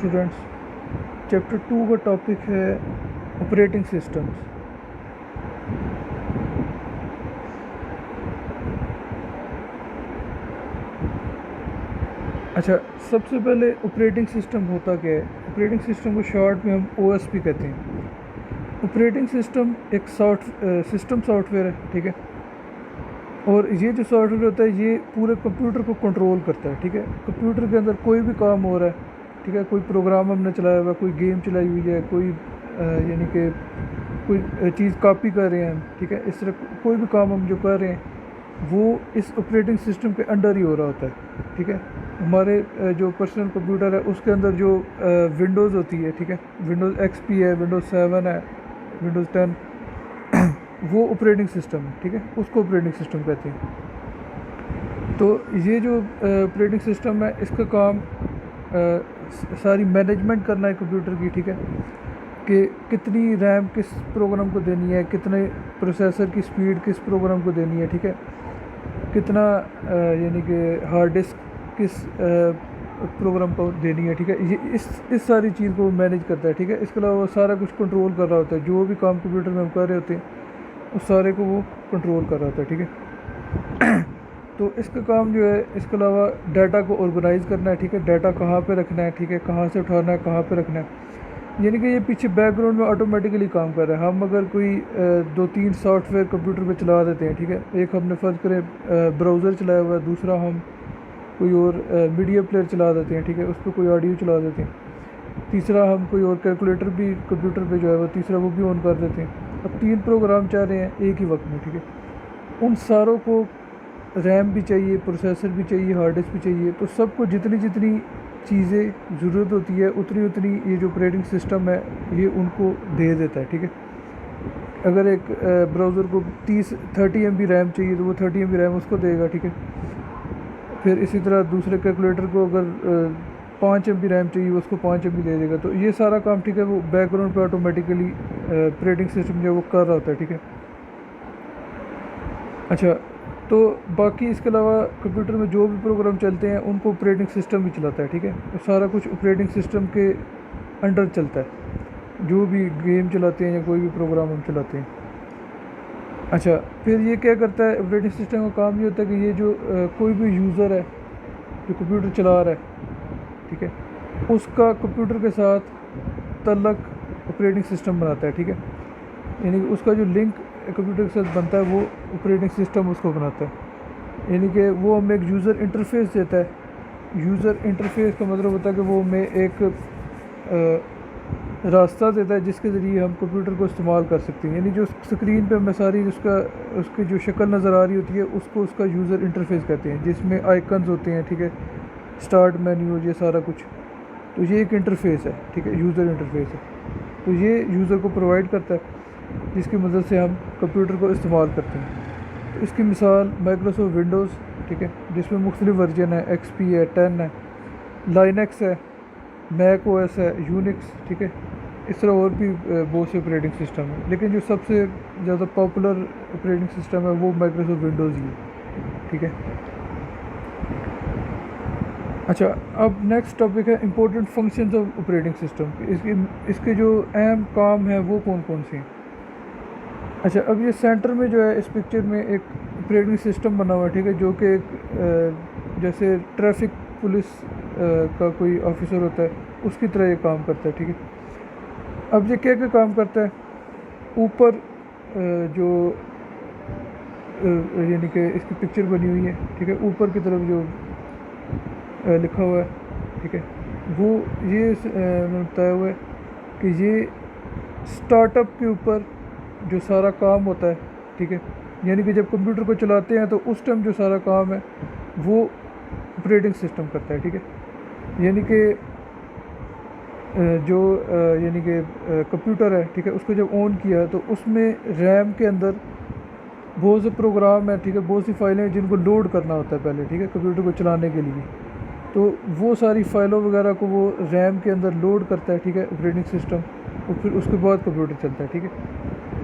Students, chapter 2 का topic है operating systems. अच्छा, सबसे पहले ऑपरेटिंग सिस्टम होता क्या है? ऑपरेटिंग सिस्टम को शॉर्ट में हम ओएस भी कहते हैं। ऑपरेटिंग सिस्टम एक सिस्टम सॉफ्टवेयर है, ठीक है। और ये जो सॉफ्टवेयर होता है ये पूरे कंप्यूटर को कंट्रोल करता है, ठीक है। कंप्यूटर के अंदर कोई भी काम हो रहा है, ठीक है, कोई प्रोग्राम हमने चलाया हुआ है, कोई गेम चलाई हुई है, कोई यानी कि कोई चीज़ कॉपी कर रहे हैं हम, ठीक है। इस तरह कोई भी काम हम जो कर रहे हैं वो इस ऑपरेटिंग सिस्टम के अंडर ही हो रहा होता है, ठीक है। हमारे जो पर्सनल कंप्यूटर है उसके अंदर जो विंडोज़ होती है, ठीक है, विंडोज़ एक्सपी है, विंडोज़ 7 है, विंडोज़ 10, वो ऑपरेटिंग सिस्टम है, ठीक है, उसको ऑपरेटिंग सिस्टम कहते हैं। तो ये जो ऑपरेटिंग सिस्टम है इसका काम सारी मैनेजमेंट करना है कंप्यूटर की, ठीक है, कि कितनी रैम किस प्रोग्राम को देनी है, कितने प्रोसेसर की स्पीड किस प्रोग्राम को देनी है, ठीक है, कितना यानी कि हार्ड डिस्क किस प्रोग्राम को देनी है, ठीक है। ये इस सारी चीज़ को मैनेज करता है, ठीक है। इसके अलावा वो सारा कुछ कंट्रोल कर रहा होता है, जो भी काम कंप्यूटर में हम कर रहे होते हैं उस सारे को वो कंट्रोल कर रहा होता है, ठीक है। तो इसका काम जो है, इसके अलावा डाटा को ऑर्गेनाइज़ करना है, ठीक है, डाटा कहाँ पे रखना है, ठीक है, कहाँ से उठाना है, कहाँ पे रखना है, यानी कि ये पीछे बैकग्राउंड में ऑटोमेटिकली काम कर रहा है। हम अगर कोई 2-3 सॉफ्टवेयर कंप्यूटर पे चला देते हैं, ठीक है, एक हमने फ़र्ज़ करें ब्राउज़र चलाया हुआ है, दूसरा हम कोई और मीडिया प्लेयर चला देते हैं, ठीक है, उस पर कोई ऑडियो चला देते हैं, तीसरा हम कोई और कैलकुलेटर भी कंप्यूटर पे जो है वो तीसरा वो भी ऑन कर देते हैं। अब 3 प्रोग्राम चाह रहे हैं एक ही वक्त में, ठीक है। उन सारों को रैम भी चाहिए, प्रोसेसर भी चाहिए, हार्ड डिस्क भी चाहिए, तो सबको जितनी जितनी चीज़ें ज़रूरत होती है उतनी उतनी ये जो ऑपरेटिंग सिस्टम है ये उनको दे देता है, ठीक है। अगर एक ब्राउज़र को 30 MB रैम चाहिए तो वो 30 MB रैम उसको देगा, ठीक है। फिर इसी तरह दूसरे कैलकुलेटर को अगर 5 MB रैम चाहिए उसको 5 MB दे देगा। तो ये सारा काम, ठीक है, वो बैकग्राउंड पे ऑटोमेटिकली ऑपरेटिंग सिस्टम जो वो कर रहा होता है, ठीक है। अच्छा, तो बाकी इसके अलावा कंप्यूटर में जो भी प्रोग्राम चलते हैं उनको ऑपरेटिंग सिस्टम भी चलाता है, ठीक है। तो सारा कुछ ऑपरेटिंग सिस्टम के अंडर चलता है, जो भी गेम चलाते हैं या कोई भी प्रोग्राम हम चलाते हैं। अच्छा, फिर ये क्या करता है, ऑपरेटिंग सिस्टम का काम ये होता है कि ये जो कोई भी यूज़र है जो कंप्यूटर चला रहा है, ठीक है, उसका कंप्यूटर के साथ तल्लक ऑपरेटिंग सिस्टम बनाता है, ठीक है। यानी कि उसका जो लिंक कंप्यूटर के साथ बनता है वो ऑपरेटिंग सिस्टम उसको बनाता है। यानी कि वो हमें एक यूज़र इंटरफेस देता है। यूज़र इंटरफेस का मतलब होता है कि वो हमें एक रास्ता देता है जिसके ज़रिए हम कंप्यूटर को इस्तेमाल कर सकते हैं। यानी जो स्क्रीन पे हमें सारी उसकी जो शक्ल नज़र आ रही होती है उसको उसका यूज़र इंटरफेस कहते हैं, जिसमें आइकन्स होते हैं, ठीक है, स्टार्ट मेन्यू, ये सारा कुछ। तो ये एक इंटरफेस है, ठीक है, यूज़र इंटरफेस है। तो ये यूज़र को प्रोवाइड करता है जिसकी मदद से हम कंप्यूटर को इस्तेमाल करते हैं। तो इसकी मिसाल माइक्रोसॉफ्ट विंडोज़, ठीक है, जिसमें मुख्तलिफ वर्जन है, XP है, 10 है, लाइनक्स है, मैक OS है, यूनिक्स, ठीक है। इस तरह और भी बहुत से ऑपरेटिंग सिस्टम है, लेकिन जो सबसे ज़्यादा पॉपुलर ऑपरेटिंग सिस्टम है वो माइक्रोसॉफ्ट विंडोज़ ही है, ठीक है। अच्छा, अब नेक्स्ट टॉपिक है important functions of operating system. इसके जो अहम काम हैं वो कौन कौन से हैं। अच्छा, अब ये सेंटर में जो है इस पिक्चर में एक ऑपरेटिंग सिस्टम बना हुआ है, ठीक है, जो कि एक जैसे ट्रैफिक पुलिस का कोई ऑफिसर होता है उसकी तरह ये काम करता है, ठीक है। अब ये क्या क्या काम करता है, ऊपर जो यानी कि इसकी पिक्चर बनी हुई है, ठीक है, ऊपर की तरफ जो लिखा हुआ है, ठीक है, वो ये बताया हुआ है कि ये स्टार्टअप के ऊपर जो सारा काम होता है, ठीक है, यानी कि जब कंप्यूटर को चलाते हैं तो उस टाइम जो सारा काम है वो ऑपरेटिंग सिस्टम करता है, ठीक है। यानी कि जो यानी कि कंप्यूटर है, ठीक है, उसको जब ऑन किया तो उसमें रैम के अंदर बहुत से प्रोग्राम है, ठीक है, बहुत सी फाइलें हैं जिनको लोड करना होता है पहले, ठीक है, कंप्यूटर को चलाने के लिए। तो वो सारी फाइलों वगैरह को वो रैम के अंदर लोड करता है, ठीक है, ऑपरेटिंग सिस्टम, और फिर उसके बाद कंप्यूटर चलता है, ठीक है।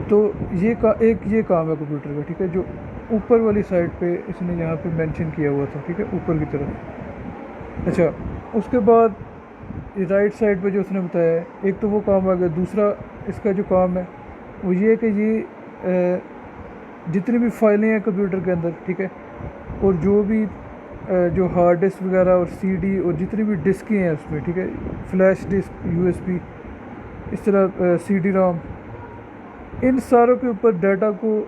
तो ये काम है कंप्यूटर का, ठीक है, जो ऊपर वाली साइड पे इसने यहाँ पे मेंशन किया हुआ था, ठीक है, ऊपर की तरफ। अच्छा, उसके बाद राइट साइड पे जो उसने बताया है, एक तो वो काम आ गया। दूसरा इसका जो काम है वो ये है कि ये जितनी भी फाइलें हैं कंप्यूटर के अंदर, ठीक है, और जो भी जो हार्ड डिस्क वगैरह और सीडी और जितनी भी डिस्कें हैं उसमें, ठीक है, फ्लैश डिस्क, यूएसबी, इस तरह सीडी रोम, इन सारों के ऊपर डाटा को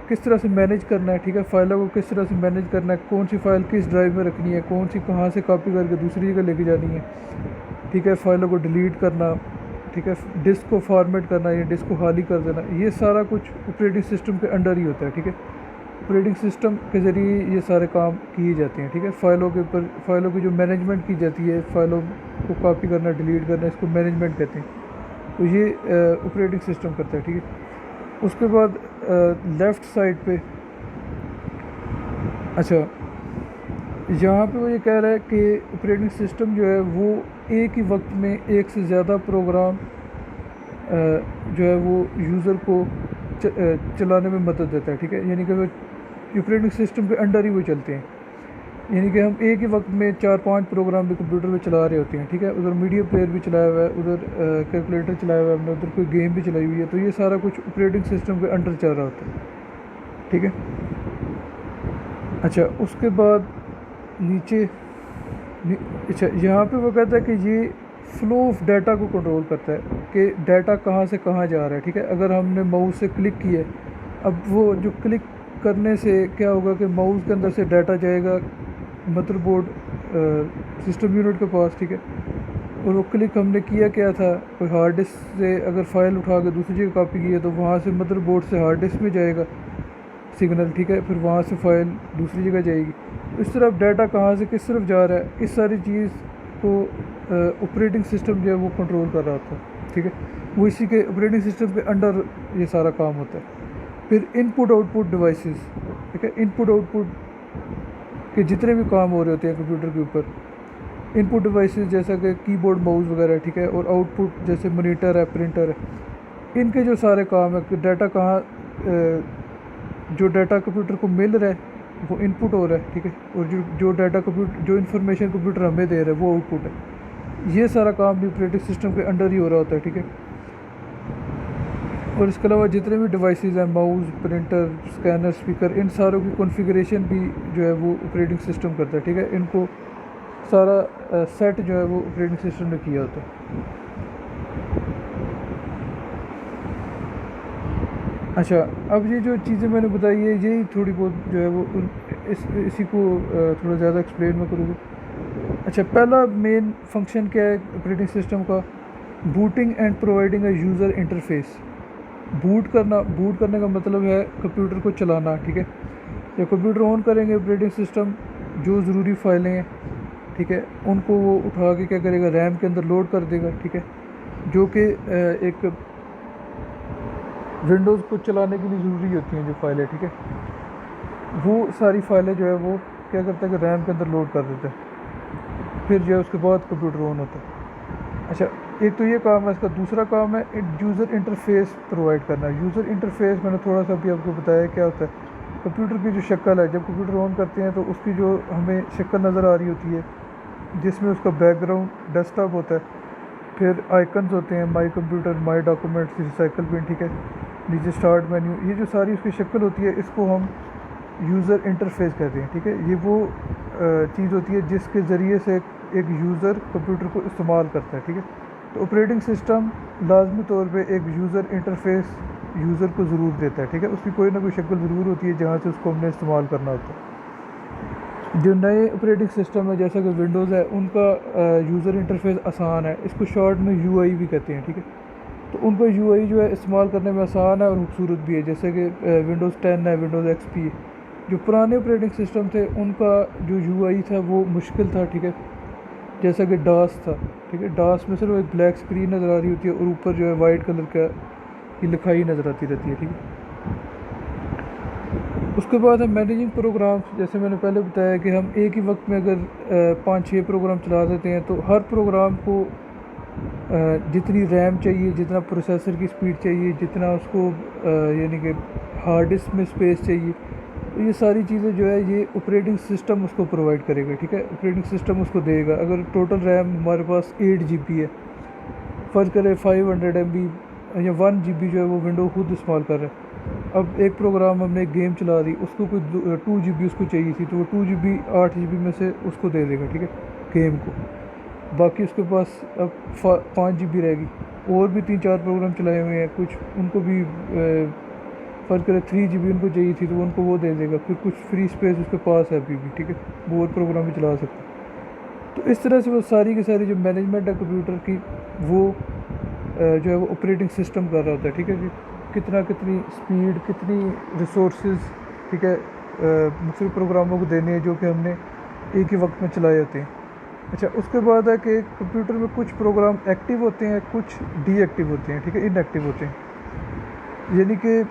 किस तरह से मैनेज करना है, ठीक है, फाइलों को किस तरह से मैनेज करना है, कौन सी फ़ाइल किस ड्राइव में रखनी है, कौन सी कहाँ से कॉपी करके दूसरी जगह लेके जानी है, ठीक है, फाइलों को डिलीट करना, ठीक है, डिस्क को फॉर्मेट करना या डिस्क को खाली कर देना, ये सारा कुछ ऑपरेटिंग सिस्टम के अंडर ही होता है, ठीक है। ऑपरेटिंग सिस्टम के ज़रिए ये सारे काम किए जाते हैं, ठीक है। फाइलों के ऊपर, फाइलों की जो मैनेजमेंट की जाती है, फाइलों को कॉपी करना, डिलीट करना, इसको मैनेजमेंट कहते हैं। तो ये ऑपरेटिंग सिस्टम करता है, ठीक है। उसके बाद लेफ़्ट साइड पे, अच्छा, यहाँ पे वो ये कह रहा है कि ऑपरेटिंग सिस्टम जो है वो एक ही वक्त में एक से ज़्यादा प्रोग्राम जो है वो यूज़र को चलाने में मदद देता है, ठीक है। यानी कि वो ऑपरेटिंग सिस्टम के अंडर ही वो चलते हैं। यानी कि हम एक ही वक्त में 4-5 प्रोग्राम भी कंप्यूटर पे चला रहे होते हैं, ठीक है। उधर मीडिया प्लेयर भी चलाया हुआ है, उधर कैलकुलेटर चलाया हुआ है हमने, उधर कोई गेम भी चलाई हुई है, तो ये सारा कुछ ऑपरेटिंग सिस्टम के अंडर चल रहा होता है, ठीक है। अच्छा, उसके बाद नीचे अच्छा, यहाँ पे वो कहता है कि ये फ़्लो ऑफ डाटा को कंट्रोल करता है कि डाटा कहाँ से कहाँ जा रहा है, ठीक है। अगर हमने माउस से क्लिक किया है, अब वो जो क्लिक करने से क्या होगा कि माउस के अंदर से डाटा जाएगा मदरबोर्ड सिस्टम यूनिट के पास, ठीक है। और वो क्लिक हमने किया क्या था, कोई हार्ड डिस्क से अगर फ़ाइल उठा के दूसरी जगह कॉपी की है तो वहाँ से मदरबोर्ड से हार्ड डिस्क में जाएगा सिग्नल, ठीक है, फिर वहाँ से फ़ाइल दूसरी जगह जाएगी। इस तरफ डाटा कहाँ से किस तरफ जा रहा है, इस सारी चीज़ को ऑपरेटिंग सिस्टम जो है वो कंट्रोल कर रहा होता है, ठीक है। वो इसी के ऑपरेटिंग सिस्टम के अंडर ये सारा काम होता है। फिर इनपुट आउटपुट डिवाइसेस, ठीक है, इनपुट आउटपुट के जितने भी काम हो रहे होते हैं कंप्यूटर के ऊपर, इनपुट डिवाइसेस जैसा कि कीबोर्ड, माउस वगैरह, ठीक है, और आउटपुट जैसे मॉनिटर है, प्रिंटर है, इनके जो सारे काम है कि डाटा कहाँ जो डाटा कंप्यूटर को मिल रहा है वो इनपुट हो रहा है, ठीक है, और जो डाटा कंप्यूटर, जो इन्फॉर्मेशन कंप्यूटर हमें दे रहा है वो आउटपुट है। ये सारा काम भी ऑपरेटिंग सिस्टम के अंडर ही हो रहा होता है, ठीक है। और इसके अलावा जितने भी डिवाइसेस हैं, माउस, प्रिंटर, स्कैनर, स्पीकर, इन सारों की कॉन्फ़िगरेशन भी जो है वो ऑपरेटिंग सिस्टम करता है, ठीक है। इनको सारा सेट जो है वो ऑपरेटिंग सिस्टम ने किया होता है। अच्छा, अब ये जो चीज़ें मैंने बताई है यही थोड़ी बहुत जो है वो इसी को थोड़ा ज़्यादा एक्सप्लेन मैं करूँगा। अच्छा, पहला मेन फंक्शन क्या है ऑपरेटिंग सिस्टम का, booting and providing a user interface. Boot करने का मतलब है कंप्यूटर को चलाना, ठीक है। जब कंप्यूटर ऑन करेंगे ऑपरेटिंग सिस्टम जो ज़रूरी फाइलें हैं, ठीक है, उनको वो उठा के क्या करेगा, रैम के अंदर लोड कर देगा, ठीक है, जो कि एक विंडोज़ को चलाने के लिए ज़रूरी होती हैं जो फाइलें, ठीक है, वो सारी फाइलें जो है वो क्या करता है कि रैम के अंदर लोड कर देता है, फिर जो है उसके बाद कंप्यूटर ऑन होता है। अच्छा, एक तो ये काम है। इसका दूसरा काम है यूज़र इंटरफेस प्रोवाइड करना। यूज़र इंटरफेस मैंने थोड़ा सा भी आपको बताया क्या होता है। कंप्यूटर की जो शक्ल है, जब कंप्यूटर ऑन करते हैं तो उसकी जो हमें शक्ल नज़र आ रही होती है, जिसमें उसका बैकग्राउंड डेस्कटॉप होता है, फिर आइकन्स होते हैं, my computer, my documents, recycle bin, ठीक है, नीचे स्टार्ट मेन्यू, ये जो सारी उसकी शक्ल होती है इसको हम यूज़र इंटरफेस कहते हैं, ठीक है। ये वो चीज़ होती है जिसके ज़रिए से एक यूज़र कंप्यूटर को इस्तेमाल करता है, ठीक है। तो ऑपरेटिंग सिस्टम लाजमी तौर पे एक यूज़र इंटरफेस यूज़र को ज़रूर देता है, ठीक है। उसकी कोई ना कोई शक्ल ज़रूर होती है जहाँ से उसको हमने इस्तेमाल करना होता है। जो नए ऑपरेटिंग सिस्टम है जैसा कि विंडोज़ है, उनका यूज़र इंटरफेस आसान है, इसको शॉर्ट में यूआई भी कहते हैं, ठीक है। तो उनको यूआई जो है इस्तेमाल करने में आसान है और खूबसूरत भी है, जैसे कि विंडोज़ 10 है, विंडोज़ एक्सपी। जो पुराने ऑपरेटिंग सिस्टम थे उनका जो यूआई था वो मुश्किल था, ठीक है, जैसा कि डास था, ठीक है। डास में सिर्फ एक ब्लैक स्क्रीन नज़र आ रही होती है और ऊपर जो है वाइट कलर का की लिखाई नज़र आती रहती है, ठीक है। उसके बाद है मैनेजिंग प्रोग्राम्स। जैसे मैंने पहले बताया कि हम एक ही वक्त में अगर 5-6 प्रोग्राम चला देते हैं तो हर प्रोग्राम को जितनी रैम चाहिए, जितना प्रोसेसर की स्पीड चाहिए, जितना उसको यानी कि हार्ड डिस्क में स्पेस चाहिए, तो ये सारी चीज़ें जो है ये ऑपरेटिंग सिस्टम उसको प्रोवाइड करेगा, ठीक है, ऑपरेटिंग सिस्टम उसको देगा। अगर टोटल रैम हमारे पास 8 GB है, फ़र्ज़ करें 500 MB या 1 GB जो है वो विंडो खुद इस्तेमाल कर रहा है। अब एक प्रोग्राम हमने गेम चला दी, उसको कोई 2 GB उसको चाहिए थी, तो वो 2 GB 8 GB में से उसको दे देगा, ठीक है, गेम को। बाकी उसके पास अब 5 GB रहेगी। और भी 3-4 प्रोग्राम चलाए हुए हैं कुछ, उनको भी फ़र्ज़ करें 3 GB उनको चाहिए थी, तो उनको वो दे देगा। फिर कुछ फ्री स्पेस उसके पास है अभी भी, ठीक है, वो और प्रोग्राम भी चला सकते हैं। तो इस तरह से वो सारी की सारी जो मैनेजमेंट है कंप्यूटर की, वो जो है वो ऑपरेटिंग सिस्टम कर रहा होता है, ठीक है, कि कितनी स्पीड, कितनी रिसोर्सेज, ठीक है, मुख्तलिफ प्रोग्रामों को देने हैं जो कि हमने एक ही वक्त में चलाए होते हैं। अच्छा, उसके बाद है कि कंप्यूटर में कुछ प्रोग्राम एक्टिव होते हैं, कुछ डीएक्टिव होते हैं, ठीक है, इनएक्टिव होते हैं। यानी कि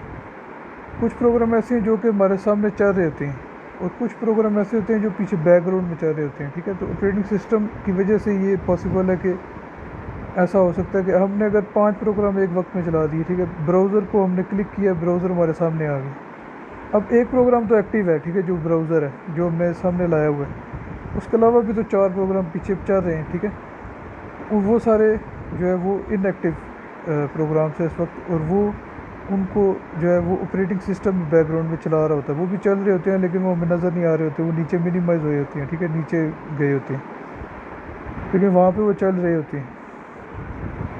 कुछ प्रोग्राम ऐसे हैं जो कि हमारे सामने चल रहे होते हैं, और कुछ प्रोग्राम ऐसे होते हैं जो पीछे बैकग्राउंड में चल रहे होते हैं, ठीक है। तो ऑपरेटिंग सिस्टम की वजह से ये पॉसिबल है कि ऐसा हो सकता है कि हमने अगर 5 प्रोग्राम एक वक्त में चला दिए, ठीक है, ब्राउज़र को हमने क्लिक किया, ब्राउज़र हमारे सामने आ गया। अब एक प्रोग्राम तो एक्टिव है, ठीक है, जो ब्राउज़र है जो हमने सामने लाया हुआ है, उसके अलावा भी तो 4 प्रोग्राम पीछे चल रहे हैं, ठीक है। वो सारे जो है वो इनएक्टिव प्रोग्राम्स है इस वक्त, और वो उनको जो है वो ऑपरेटिंग सिस्टम बैकग्राउंड में चला रहा होता है। वो भी चल रहे होते हैं लेकिन वो हमें नज़र नहीं आ रहे होते, वो नीचे मिनिमाइज़ हुए होते हैं, ठीक है, नीचे गए होते हैं, लेकिन वहाँ पे वो चल रहे होते हैं।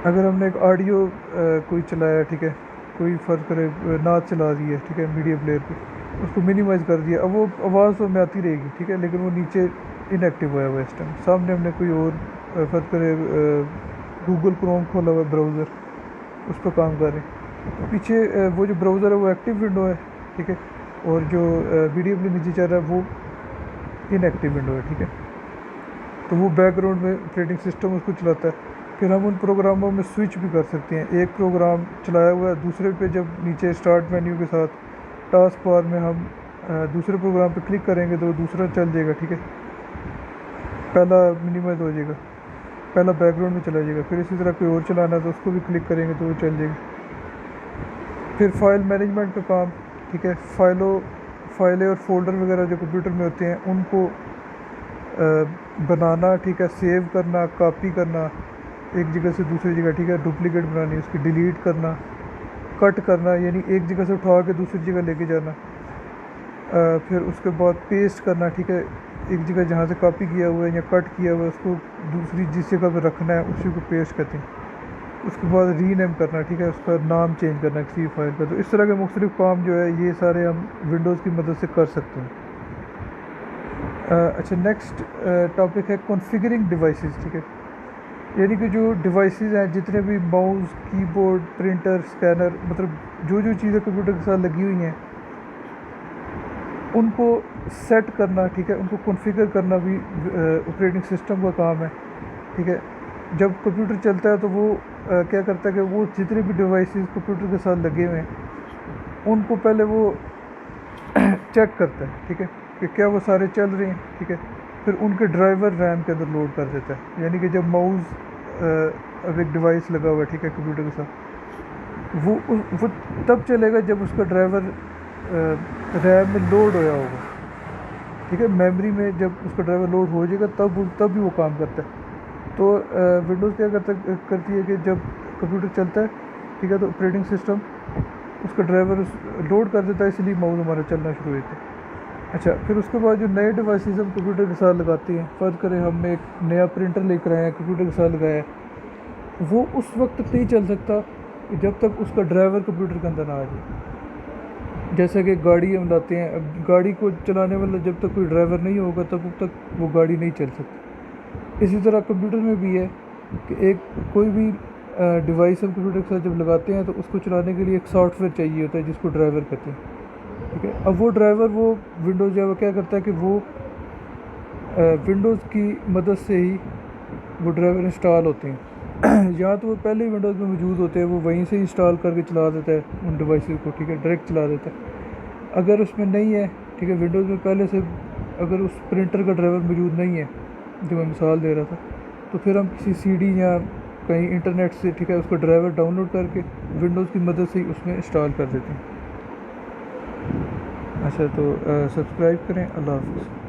अगर हमने एक ऑडियो कोई चलाया, ठीक है, कोई फ़र्क करे नाच चला दी है, ठीक है, मीडिया प्लेयर पे, उसको मिनिमाइज़ कर दिया, अब वो आवाज़ तो हमें आती रहेगी, ठीक है, लेकिन वो नीचे इनएक्टिव हुआ है इस टाइम। सामने हमने कोई और फ़र्क करे गूगल क्रोम खोला हुआ ब्राउज़र, उस पर काम कर रहे हैं, तो पीछे वो जो ब्राउज़र है वो एक्टिव विंडो है, ठीक है, और जो वीडियो प्ले नीचे चल रहा है वो इनएक्टिव विंडो है, ठीक है। तो वो बैकग्राउंड में ऑपरेटिंग सिस्टम उसको चलाता है। फिर हम उन प्रोग्रामों में स्विच भी कर सकते हैं। एक प्रोग्राम चलाया हुआ है, दूसरे पे जब नीचे स्टार्ट मेन्यू के साथ टास्क बार में हम दूसरे प्रोग्राम पे क्लिक करेंगे तो दूसरा चल जाएगा, ठीक है, पहला मिनिमाइज हो जाएगा, पहला बैकग्राउंड में चला जाएगा। फिर इसी तरह कोई और चलाना है तो उसको भी क्लिक करेंगे तो वो चल जाएगा। फिर फाइल मैनेजमेंट का काम, ठीक है, फाइलें और फोल्डर वगैरह जो कंप्यूटर में होते हैं उनको बनाना, ठीक है, सेव करना, कॉपी करना एक जगह से दूसरी जगह, ठीक है, डुप्लीकेट बनानी, उसकी डिलीट करना, कट करना, यानी एक जगह से उठा के दूसरी जगह लेके जाना, फिर उसके बाद पेस्ट करना, ठीक है, एक जगह जहाँ से कॉपी किया हुआ है या कट किया हुआ है उसको दूसरी जिस जगह पर रखना है उसी को पेस्ट करते हैं। उसके बाद रीनेम करना, ठीक है, उसका नाम चेंज करना किसी फाइल का। तो इस तरह के मुख्तलिफ काम जो है ये सारे हम विंडोज़ की मदद से कर सकते हैं। अच्छा, नेक्स्ट टॉपिक है कॉन्फ़िगरिंग डिवाइसेस, ठीक है, यानी कि जो डिवाइसेस हैं, जितने भी माउस, कीबोर्ड, प्रिंटर, स्कैनर, मतलब जो जो चीज़ें कंप्यूटर के साथ लगी हुई हैं उनको सेट करना, ठीक है, उनको कॉन्फ़िगर करना भी ऑपरेटिंग सिस्टम का काम है, ठीक है। जब कंप्यूटर चलता है तो वो क्या करता है कि वो जितने भी डिवाइसेस कंप्यूटर के साथ लगे हुए हैं उनको पहले वो चेक करता है, ठीक है, कि क्या वो सारे चल रहे हैं, ठीक है। फिर उनके ड्राइवर रैम के अंदर लोड कर देता है, यानी कि जब माउस अब एक डिवाइस लगा हुआ है, ठीक है, कंप्यूटर के साथ, वो तब चलेगा जब उसका ड्राइवर रैम में लोड होया होगा, ठीक है, मेमोरी में जब उसका ड्राइवर लोड हो जाएगा तब भी वो काम करता है। तो विंडोज़ क्या करती है कि जब कंप्यूटर चलता है, ठीक है, तो ऑपरेटिंग सिस्टम उसका ड्राइवर लोड कर देता है, इसलिए माउस हमारा चलना शुरू होता है। अच्छा, फिर उसके बाद जो नए डिवाइसेस हम कंप्यूटर के साथ लगाते हैं, फ़र्ज़ करें हमने एक नया प्रिंटर लेकर आए हैं, कंप्यूटर के साथ लगाया है, वो उस वक्त तक नहीं चल सकता जब तक उसका ड्राइवर कंप्यूटर के अंदर ना आ जाए। जैसा कि गाड़ी हम लाते हैं, अब गाड़ी को चलाने वाला जब तक कोई ड्राइवर नहीं होगा तब तक वो गाड़ी नहीं चल सकती। इसी तरह कंप्यूटर में भी है कि एक कोई भी डिवाइस हम कंप्यूटर के साथ जब लगाते हैं तो उसको चलाने के लिए एक सॉफ्टवेयर चाहिए होता है जिसको ड्राइवर कहते हैं, ठीक है। अब वो ड्राइवर वो विंडोज़ जो है वो क्या करता है कि वो विंडोज़ की मदद से ही वो ड्राइवर इंस्टॉल होते हैं यहाँ तो वो पहले ही विंडोज़ में मौजूद होते हैं, वो वहीं से इंस्टॉल करके चला देता है उन डिवाइसेस को, ठीक है, डायरेक्ट चला देता है। अगर उसमें नहीं है, ठीक है, विंडोज़ में पहले से अगर उस प्रिंटर का ड्राइवर मौजूद नहीं है जो मैं मिसाल दे रहा था, तो फिर हम किसी सीडी या कहीं इंटरनेट से, ठीक है, उसका ड्राइवर डाउनलोड करके विंडोज़ की मदद से ही उसमें इंस्टॉल कर देते हैं। अच्छा तो सब्सक्राइब करें। अल्लाह हाफ़िज़।